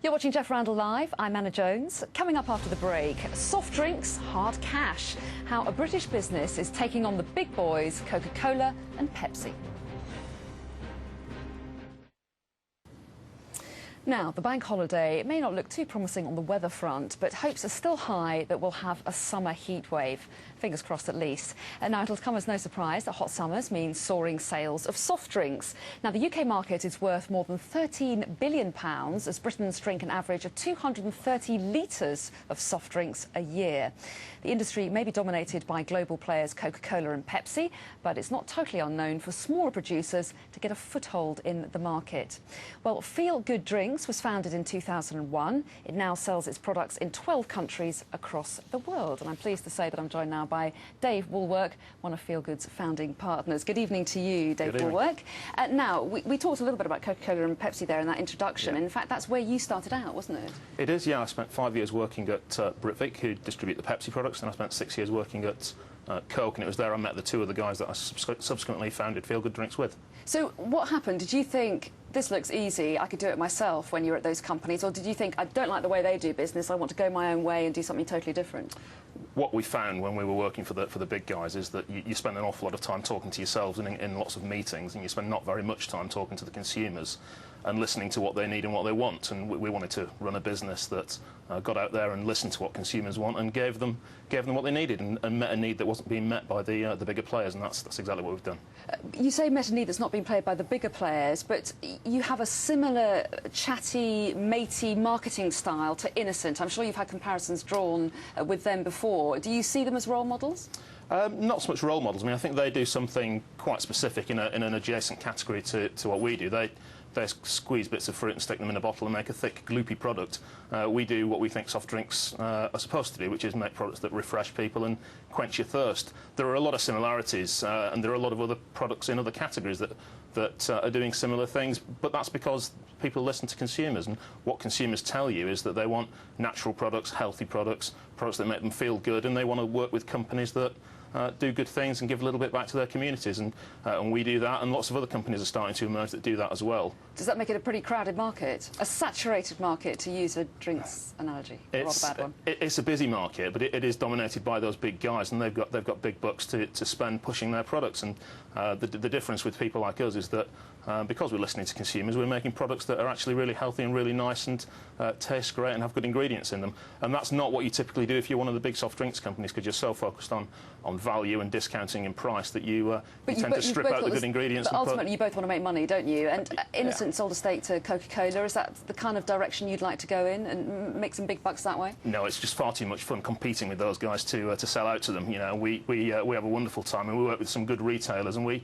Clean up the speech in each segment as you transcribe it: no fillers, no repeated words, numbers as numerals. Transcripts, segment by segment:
You're watching Jeff Randall Live. I'm Anna Jones. Coming up after the break, soft drinks, hard cash. How a British business is taking on the big boys, Coca-Cola and Pepsi. Now, the bank holiday may not look too promising on the weather front, but hopes are still high that we'll have a summer heat wave. Fingers crossed at least. And now it'll come as no surprise that hot summers mean soaring sales of soft drinks. Now, the UK market is worth more than £13 billion as Britons drink an average of 230 litres of soft drinks a year. The industry may be dominated by global players Coca-Cola and Pepsi, but it's not totally unknown for smaller producers to get a foothold in the market. Well, Feel Good Drinks was founded in 2001. It now sells its products in 12 countries across the world. And I'm pleased to say that I'm joined now by Dave Woolwork, one of Feel Good's founding partners. Good evening to you, Dave Woolwork. Now, we talked a little bit about Coca-Cola and Pepsi there in that introduction. Yeah. In fact, that's where you started out, wasn't it? It is, yeah. I spent 5 years working at Britvic, who distribute the Pepsi products, and I spent 6 years working at Coke, and it was there I met the two of the guys that I subsequently founded Feel Good Drinks with. So what happened? Did you think, this looks easy, I could do it myself when you were at those companies, or did you think, I don't like the way they do business, I want to go my own way and do something totally different? What we found when we were working for the big guys is that you spend an awful lot of time talking to yourselves in lots of meetings, and you spend not very much time talking to the consumers and listening to what they need and what they want. And we wanted to run a business that got out there and listened to what consumers want and gave them what they needed, and met a need that wasn't being met by the bigger players, and that's exactly what we've done. You say met a need that's not being played by the bigger players, but you have a similar chatty, matey marketing style to Innocent. I'm sure you've had comparisons drawn with them before. Do you see them as role models? Not so much role models. I mean, I think they do something quite specific in an adjacent category to what we do. They squeeze bits of fruit and stick them in a bottle and make a thick, gloopy product. We do what we think soft drinks are supposed to do, which is make products that refresh people and quench your thirst. There are a lot of similarities, and there are a lot of other products in other categories that are doing similar things, but that's because people listen to consumers, and what consumers tell you is that they want natural products, healthy products, products that make them feel good, and they want to work with companies that do good things and give a little bit back to their communities, and we do that, and lots of other companies are starting to emerge that do that as well. Does that make it a pretty crowded market? A saturated market, to use a drinks analogy? It's a rather bad one. It's a busy market, but it is dominated by those big guys, and they've got big bucks to spend pushing their products. And the difference with people like us is that because we're listening to consumers, we're making products that are actually really healthy and really nice and taste great and have good ingredients in them. And that's not what you typically do if you're one of the big soft drinks companies, because you're so focused on value and discounting in price that you tend to strip out the good ingredients. But ultimately, you both want to make money, don't you? And Innocent sold a stake to Coca-Cola. Is that the kind of direction you'd like to go in and make some big bucks that way? No, it's just far too much fun competing with those guys to sell out to them. You know, we have a wonderful time, and we work with some good retailers, and we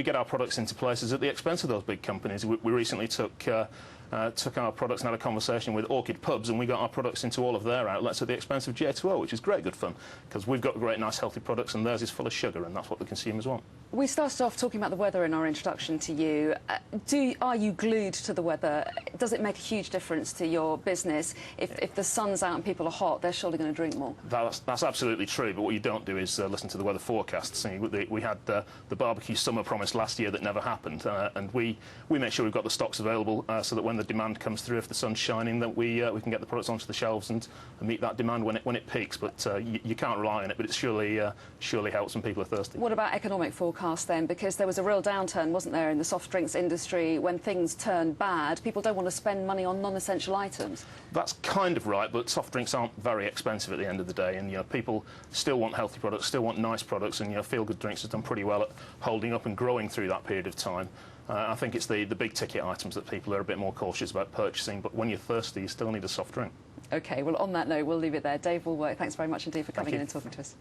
get our products into places at the expense of those big companies. We recently took our products and had a conversation with Orchid Pubs, and we got our products into all of their outlets at the expense of J2O, which is great good fun, because we've got great, nice, healthy products, and theirs is full of sugar, and that's what the consumers want. We started off talking about the weather in our introduction to you. Are you glued to the weather? Does it make a huge difference to your business? If the sun's out and people are hot, they're surely going to drink more. That's absolutely true, but what you don't do is listen to the weather forecasts. We had the barbecue summer promise last year that never happened, and we make sure we've got the stocks available so that when the demand comes through, if the sun's shining, that we can get the products onto the shelves and meet that demand when it peaks. But you can't rely on it, but it surely helps when people are thirsty. What about economic forecasts then? Because there was a real downturn, wasn't there, in the soft drinks industry when things turned bad. People don't want to spend money on non-essential items. That's kind of right, but soft drinks aren't very expensive at the end of the day, and people still want healthy products, still want nice products, and Feel Good Drinks has done pretty well at holding up and growing through that period of time. I think it's the big ticket items that people are a bit more cautious about purchasing, but when you're thirsty, you still need a soft drink. OK, well, on that note, we'll leave it there. Dave Woolwork, thanks very much indeed for coming in and talking to us.